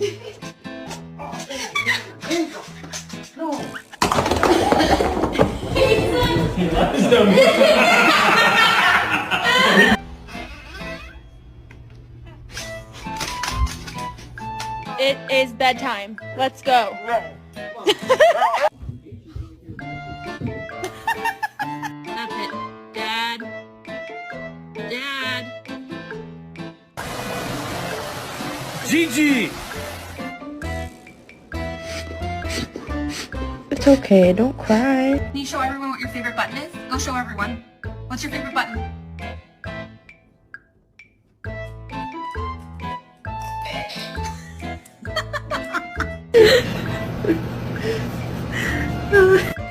It is bedtime. Let's go. That's it. Dad. Dad. Gigi! It's okay, don't cry. Can you show everyone what your favorite button is? Go show everyone. What's your favorite button?